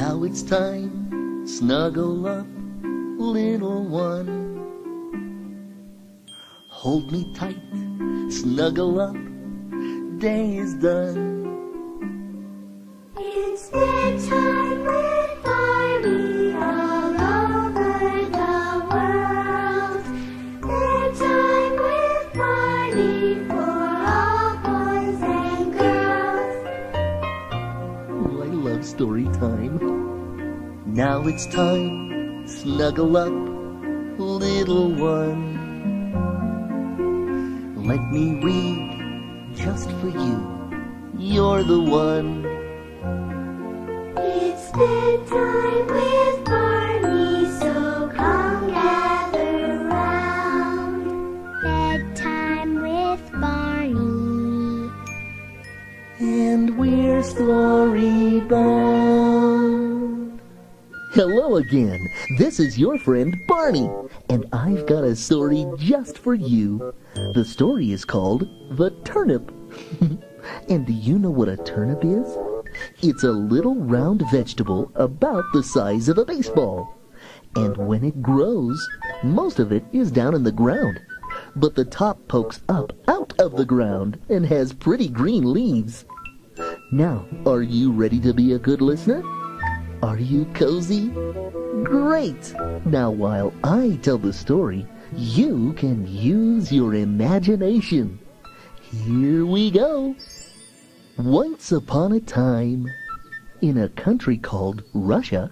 Now it's time, snuggle up, little one. Hold me tight, snuggle up, day is done. It's bedtime with Barney all over the world. Bedtime with Barney for all boys and girls. Oh, I love story time. Now it's time, snuggle up, little one. Let me read just for you. You're the one. It's bedtime with Barney, so come gather round. Bedtime with Barney. And we're story bound. Hello again. This is your friend Barney, and I've got a story just for you. The story is called The Turnip. And do you know what a turnip is? It's a little round vegetable about the size of a baseball. And when it grows, most of it is down in the ground. But the top pokes up out of the ground and has pretty green leaves. Now, are you ready to be a good listener? Are you cozy? Great! Now, while I tell the story, you can use your imagination. Here we go. Once upon a time, in a country called Russia,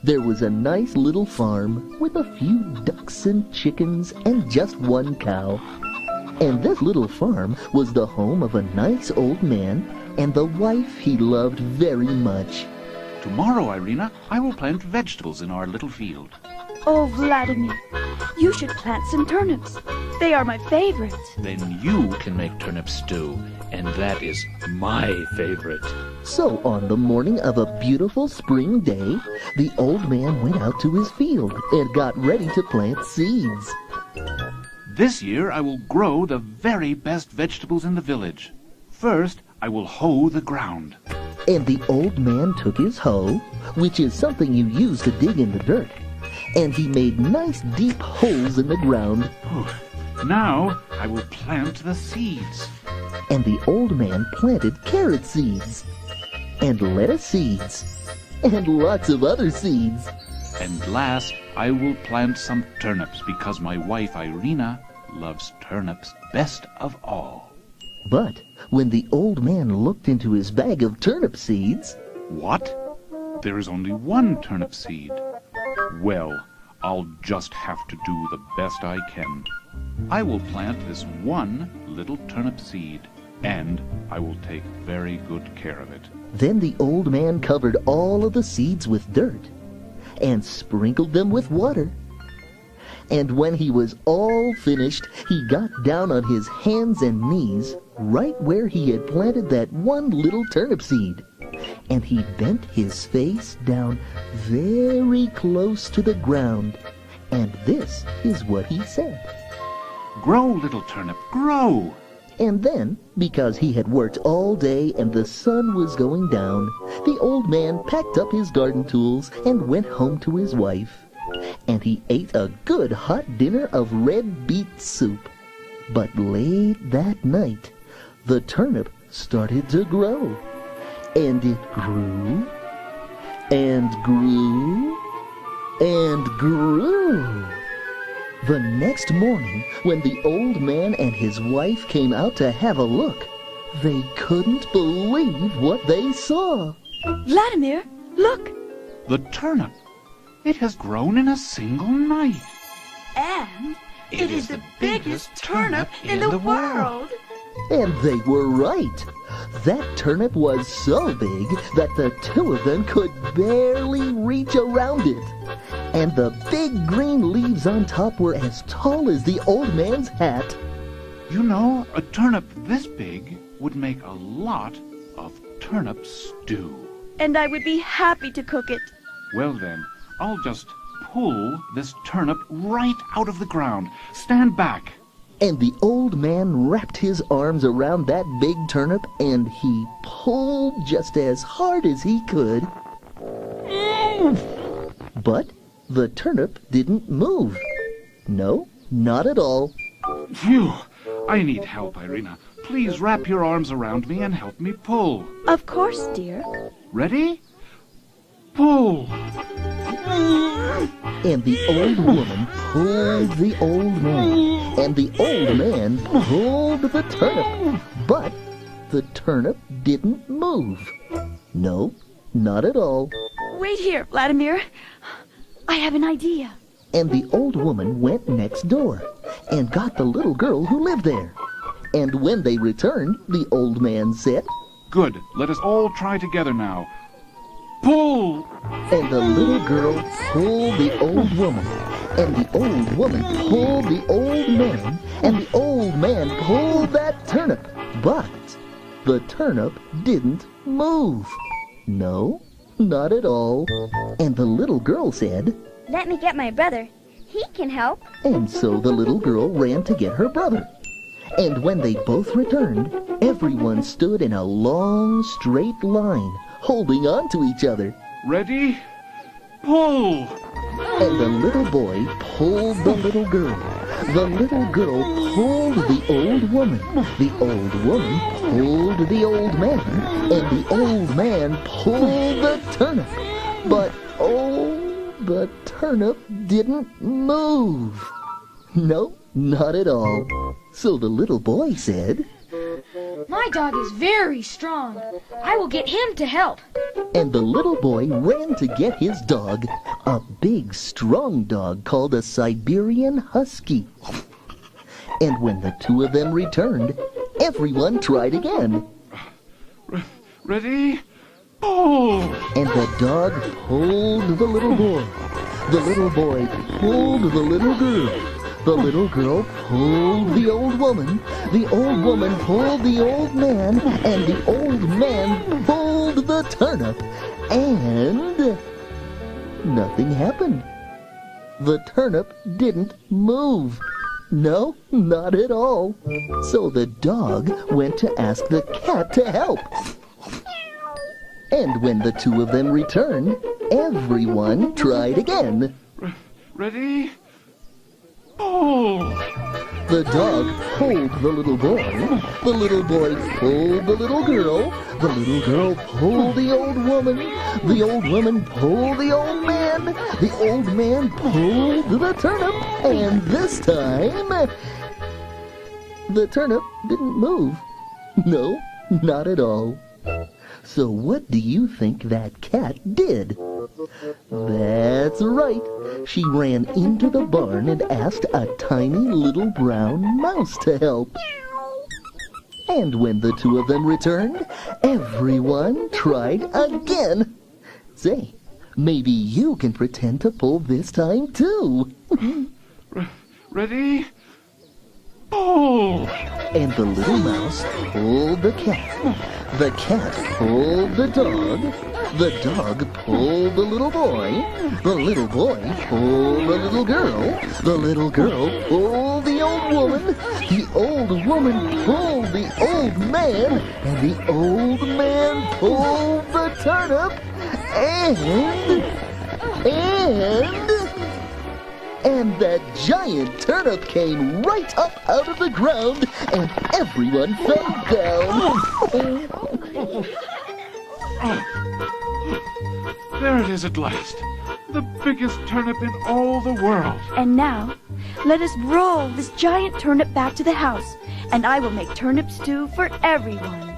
there was a nice little farm with a few ducks and chickens and just one cow. And this little farm was the home of a nice old man and the wife he loved very much. Tomorrow, Irina, I will plant vegetables in our little field. Oh, Vladimir, you should plant some turnips. They are my favorite. Then you can make turnip stew, and that is my favorite. So on the morning of a beautiful spring day, the old man went out to his field and got ready to plant seeds. This year I will grow the very best vegetables in the village. First, I will hoe the ground. And the old man took his hoe, which is something you use to dig in the dirt, and he made nice deep holes in the ground. Now I will plant the seeds. And the old man planted carrot seeds, and lettuce seeds, and lots of other seeds. And last, I will plant some turnips because my wife Irina loves turnips best of all. But when the old man looked into his bag of turnip seeds... What? There is only one turnip seed. Well, I'll just have to do the best I can. I will plant this one little turnip seed, and I will take very good care of it. Then the old man covered all of the seeds with dirt and sprinkled them with water. And when he was all finished, he got down on his hands and knees right where he had planted that one little turnip seed. And he bent his face down very close to the ground. And this is what he said. Grow, little turnip, grow! And then, because he had worked all day and the sun was going down, the old man packed up his garden tools and went home to his wife. And he ate a good hot dinner of red beet soup. But late that night, the turnip started to grow. And it grew, and grew, and grew. The next morning, when the old man and his wife came out to have a look, they couldn't believe what they saw. Vladimir, look! The turnip! It has grown in a single night. And it is the biggest turnip in the world. And they were right. That turnip was so big that the two of them could barely reach around it. And the big green leaves on top were as tall as the old man's hat. You know, a turnip this big would make a lot of turnip stew. And I would be happy to cook it. Well then, I'll just pull this turnip right out of the ground. Stand back. And the old man wrapped his arms around that big turnip, and he pulled just as hard as he could. But the turnip didn't move. No, not at all. Phew! I need help, Irina. Please wrap your arms around me and help me pull. Of course, dear. Ready? Pull! And the old woman pulled the old man, and the old man pulled the turnip, but the turnip didn't move. No, not at all. Wait here, Vladimir. I have an idea. And the old woman went next door and got the little girl who lived there. And when they returned, the old man said, Good. Let us all try together now. Pull! and the little girl pulled the old woman, and the old woman pulled the old man, and the old man pulled that turnip. But the turnip didn't move. No, not at all. And the little girl said, Let me get my brother. He can help. and so the little girl ran to get her brother. And when they both returned, everyone stood in a long, straight line, holding on to each other. Ready? Pull! And the little boy pulled the little girl. The little girl pulled the old woman. The old woman pulled the old man. And the old man pulled the turnip. But, oh, the turnip didn't move. No, not at all. So the little boy said, My dog is very strong. I will get him to help. and the little boy ran to get his dog, a big, strong dog called a Siberian Husky. And when the two of them returned, everyone tried again. Ready? Pull! And the dog pulled the little boy. The little boy pulled the little girl. The little girl pulled the old woman. The old woman pulled the old man. And the old man pulled the turnip. And nothing happened. The turnip didn't move. No, not at all. So the dog went to ask the cat to help. And when the two of them returned, everyone tried again. Ready? Pull! The dog pulled the little boy. The little boy pulled the little girl. The little girl pulled the old woman. The old woman pulled the old man. The old man pulled the turnip. And this time, the turnip didn't move. No, not at all. So what do you think that cat did? That's right. She ran into the barn and asked a tiny little brown mouse to help. And when the two of them returned, everyone tried again. Say, maybe you can pretend to pull this time too. Ready? Pull! And the little mouse pulled the cat. The cat pulled the dog. The dog pulled the little boy. The little boy pulled the little girl. The little girl pulled the old woman. The old woman pulled the old man. And the old man pulled the turnip. And that giant turnip came right up out of the ground, and everyone fell down. There it is at last. The biggest turnip in all the world. And now, let us roll this giant turnip back to the house, and I will make turnip stew for everyone.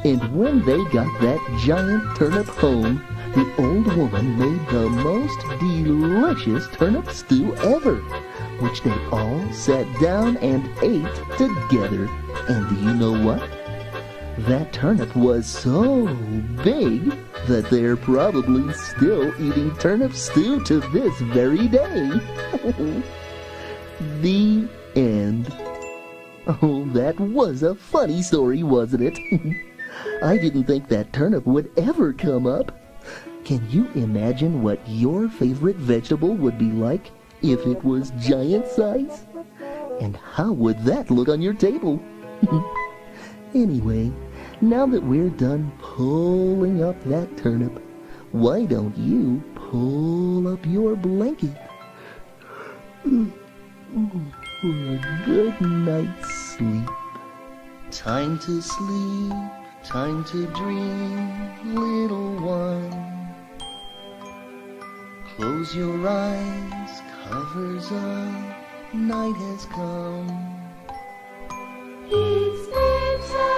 And when they got that giant turnip home, the old woman made the most delicious turnip stew ever, which they all sat down and ate together. And do you know what? That turnip was so big that they're probably still eating turnip stew to this very day. The end. Oh, that was a funny story, wasn't it? I didn't think that turnip would ever come up. Can you imagine what your favorite vegetable would be like if it was giant size? And how would that look on your table? Anyway, now that we're done pulling up that turnip, why don't you pull up your blanket for a good night's sleep. Time to sleep, time to dream, little one. Close your eyes, covers up, night has come. It's bedtime.